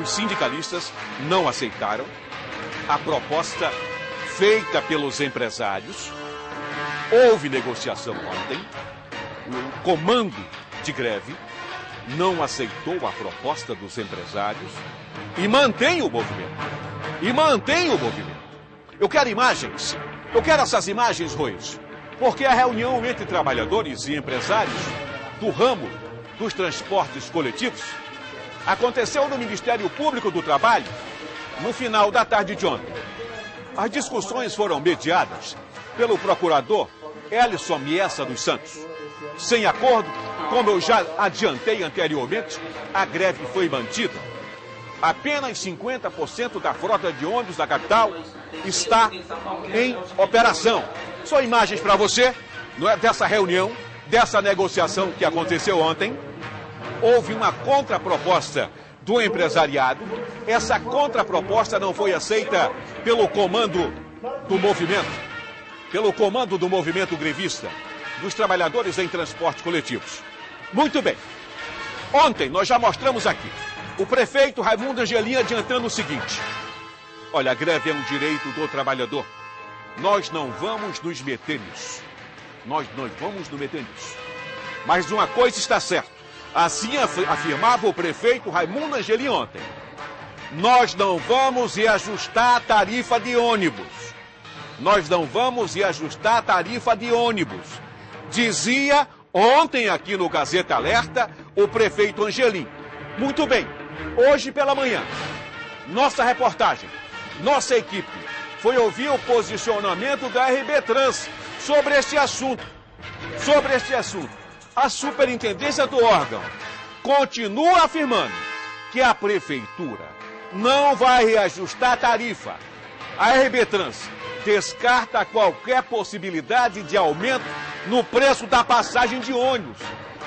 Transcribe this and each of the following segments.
os sindicalistas não aceitaram a proposta feita pelos empresários. Houve negociação ontem. O comando de greve não aceitou a proposta dos empresários e mantém o movimento. Eu quero imagens. Eu quero essas imagens, Ruiz. Porque a reunião entre trabalhadores e empresários do ramo dos transportes coletivos aconteceu no Ministério Público do Trabalho no final da tarde de ontem. As discussões foram mediadas pelo procurador Elison Miessa dos Santos. Sem acordo, como eu já adiantei anteriormente, a greve foi mantida. Apenas 50% da frota de ônibus da capital está em operação. Só imagens para você, não é, dessa reunião, dessa negociação que aconteceu ontem. Houve uma contraproposta do empresariado. Essa contraproposta não foi aceita pelo comando do movimento grevista, dos trabalhadores em transportes coletivos. Muito bem. Ontem nós já mostramos aqui o prefeito Raimundo Angelim adiantando o seguinte: olha, a greve é um direito do trabalhador. Nós não vamos nos meter nisso. Mas uma coisa está certa. Assim afirmava o prefeito Raimundo Angelim ontem: nós não vamos reajustar a tarifa de ônibus. Dizia ontem aqui no Gazeta Alerta o prefeito Angelim. Muito bem, hoje pela manhã, nossa reportagem, nossa equipe foi ouvir o posicionamento da RB Trans sobre este assunto. A superintendência do órgão continua afirmando que a prefeitura não vai reajustar a tarifa. A RB Trans descarta qualquer possibilidade de aumento no preço da passagem de ônibus,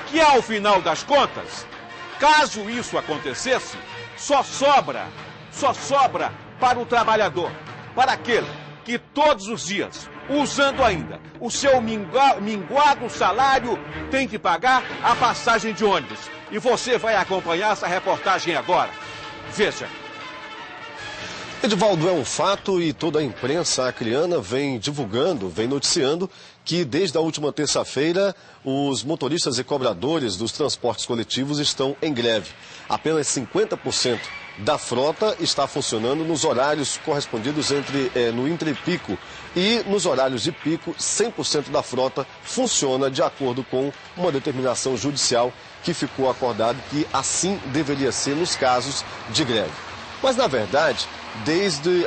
que ao final das contas, caso isso acontecesse, só sobra para o trabalhador, para aquele que todos os dias, usando ainda o seu minguado salário, tem que pagar a passagem de ônibus. E você vai acompanhar essa reportagem agora. Veja. Edivaldo, é um fato e toda a imprensa acreana vem divulgando, vem noticiando que desde a última terça-feira os motoristas e cobradores dos transportes coletivos estão em greve. Apenas 50% da frota está funcionando nos horários correspondidos no entrepico. E nos horários de pico, 100% da frota funciona de acordo com uma determinação judicial que ficou acordado que assim deveria ser nos casos de greve. Mas, na verdade, desde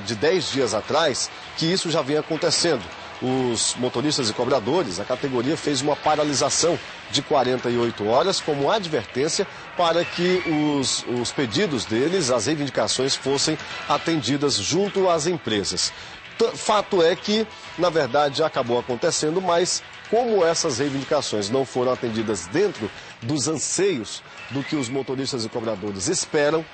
de 10 dias atrás, que isso já vem acontecendo. Os motoristas e cobradores, a categoria fez uma paralisação de 48 horas como advertência para que os pedidos deles, as reivindicações, fossem atendidas junto às empresas. Fato é que, na verdade, acabou acontecendo, mas como essas reivindicações não foram atendidas dentro dos anseios do que os motoristas e cobradores esperam,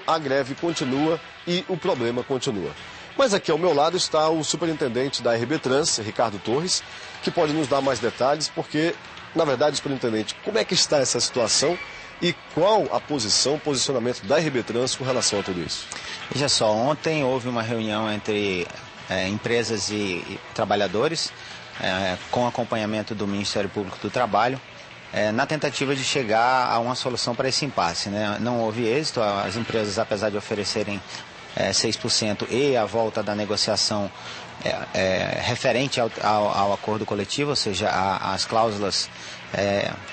a greve continua e o problema continua. Mas aqui ao meu lado está o superintendente da RB Trans, Ricardo Torres, que pode nos dar mais detalhes, porque, na verdade, superintendente, como é que está essa situação e qual o posicionamento da RB Trans com relação a tudo isso? Veja só, ontem houve uma reunião entre empresas e trabalhadores, com acompanhamento do Ministério Público do Trabalho, na tentativa de chegar a uma solução para esse impasse, né? Não houve êxito, as empresas, apesar de oferecerem 6% e a volta da negociação referente ao acordo coletivo, ou seja, as cláusulas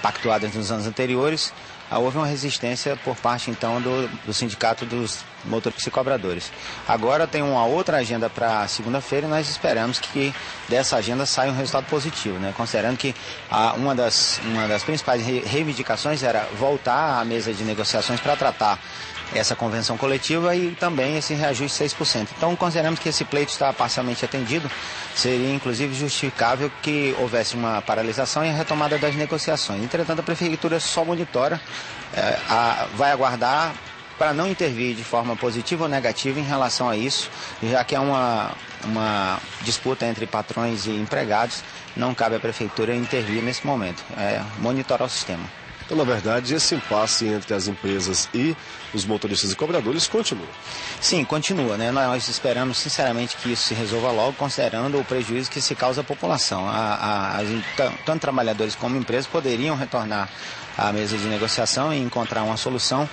pactuadas nos anos anteriores, houve uma resistência por parte, então, do Sindicato dos Motoristas e Cobradores. Agora tem uma outra agenda para segunda-feira e nós esperamos que dessa agenda saia um resultado positivo, né? Considerando que uma das principais reivindicações era voltar à mesa de negociações para tratar essa convenção coletiva e também esse reajuste de 6%. Então, consideramos que esse pleito está parcialmente atendido. Seria, inclusive, justificável que houvesse uma paralisação e a retomada das negociações. Entretanto, a Prefeitura só monitora, vai aguardar para não intervir de forma positiva ou negativa em relação a isso, já que é uma disputa entre patrões e empregados, não cabe à Prefeitura intervir nesse momento, monitorar o sistema. Então, na verdade, esse impasse entre as empresas e os motoristas e cobradores continua. Sim, continua, né? Nós esperamos, sinceramente, que isso se resolva logo, considerando o prejuízo que se causa à população. Tanto trabalhadores como empresas poderiam retornar à mesa de negociação e encontrar uma solução,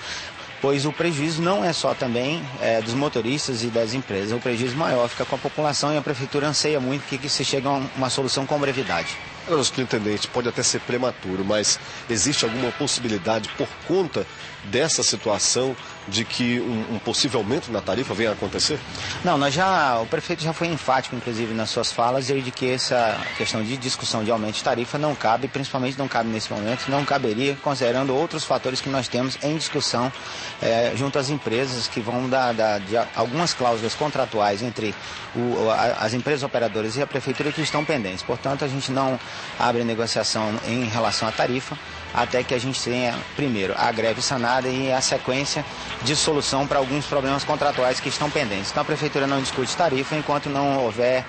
pois o prejuízo não é só também dos motoristas e das empresas. O prejuízo maior fica com a população e a prefeitura anseia muito que se chegue a uma solução com brevidade. Intendente, pode até ser prematuro, mas existe alguma possibilidade por conta dessa situação de que um possível aumento na tarifa venha a acontecer? Não, o prefeito já foi enfático, inclusive, nas suas falas, de que essa questão de discussão de aumento de tarifa não cabe, principalmente não cabe nesse momento, não caberia, considerando outros fatores que nós temos em discussão junto às empresas, que vão de algumas cláusulas contratuais entre as empresas operadoras e a prefeitura que estão pendentes. Portanto, a gente não abre negociação em relação à tarifa, até que a gente tenha, primeiro, a greve sanada e a sequência de solução para alguns problemas contratuais que estão pendentes. Então, a prefeitura não discute tarifa enquanto não houver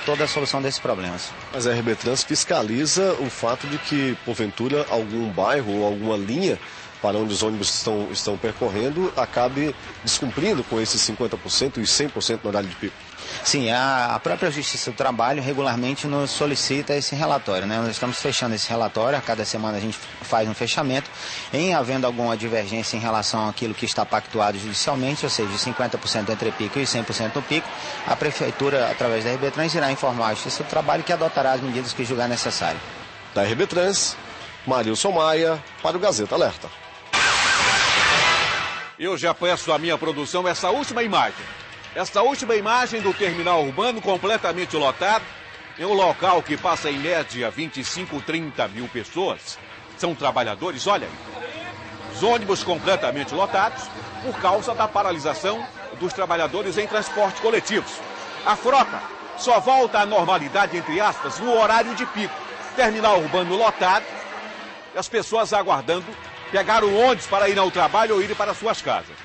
toda a solução desses problemas. Mas a RB Trans fiscaliza o fato de que, porventura, algum bairro ou alguma linha para onde os ônibus estão percorrendo acabe descumprindo com esses 50% e 100% no horário de pico. Sim, a própria Justiça do Trabalho regularmente nos solicita esse relatório, né? Nós estamos fechando esse relatório, a cada semana a gente faz um fechamento, em havendo alguma divergência em relação àquilo que está pactuado judicialmente, ou seja, de 50% entre pico e 100% no pico, a Prefeitura, através da RB Trans, irá informar a Justiça do Trabalho que adotará as medidas que julgar necessário. Da RB Trans, Marilson Maia, para o Gazeta Alerta. Eu já peço à minha produção essa última imagem. Esta última imagem do terminal urbano completamente lotado, em um local que passa em média 25, 30 mil pessoas. São trabalhadores, olha aí. Os ônibus completamente lotados por causa da paralisação dos trabalhadores em transportes coletivos. A frota só volta à normalidade, entre aspas, no horário de pico. Terminal urbano lotado, as pessoas aguardando pegar o ônibus para ir ao trabalho ou ir para suas casas.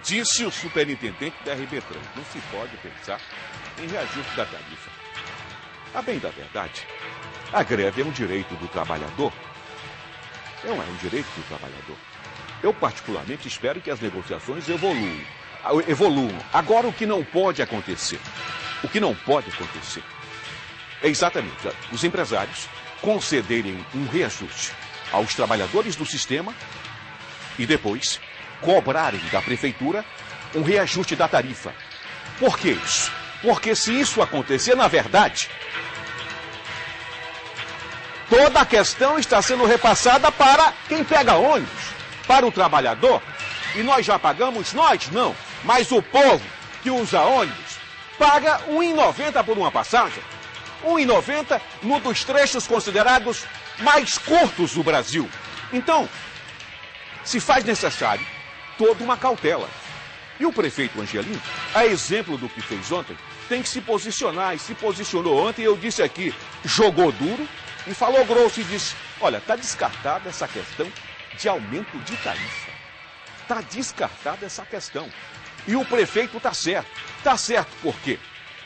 Disse o superintendente da RB Trans, não se pode pensar em reajuste da tarifa. A bem da verdade, a greve é um direito do trabalhador. Não é um direito do trabalhador. Eu particularmente espero que as negociações evoluam. Agora, o que não pode acontecer é exatamente os empresários concederem um reajuste aos trabalhadores do sistema e depois cobrarem da prefeitura um reajuste da tarifa. Por que isso? Porque se isso acontecer, na verdade, toda a questão está sendo repassada para quem pega ônibus, para o trabalhador. E nós já pagamos? Nós não. Mas o povo que usa ônibus paga R$ 1,90 por uma passagem. R$ 1,90 num dos trechos considerados mais curtos do Brasil. Então, se faz necessário toda uma cautela. E o prefeito Angelino, a exemplo do que fez ontem, tem que se posicionar. E se posicionou ontem, eu disse aqui, jogou duro e falou grosso e disse, olha, está descartada essa questão de aumento de tarifa. Está descartada essa questão. E o prefeito está certo. Está certo por quê?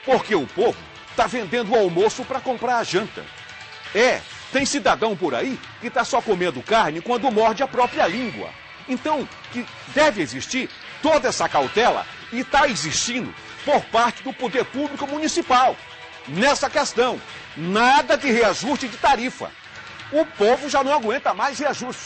Porque o povo está vendendo o almoço para comprar a janta. Tem cidadão por aí que está só comendo carne quando morde a própria língua. Então, que deve existir toda essa cautela e está existindo por parte do poder público municipal. Nessa questão, nada de reajuste de tarifa. O povo já não aguenta mais reajuste.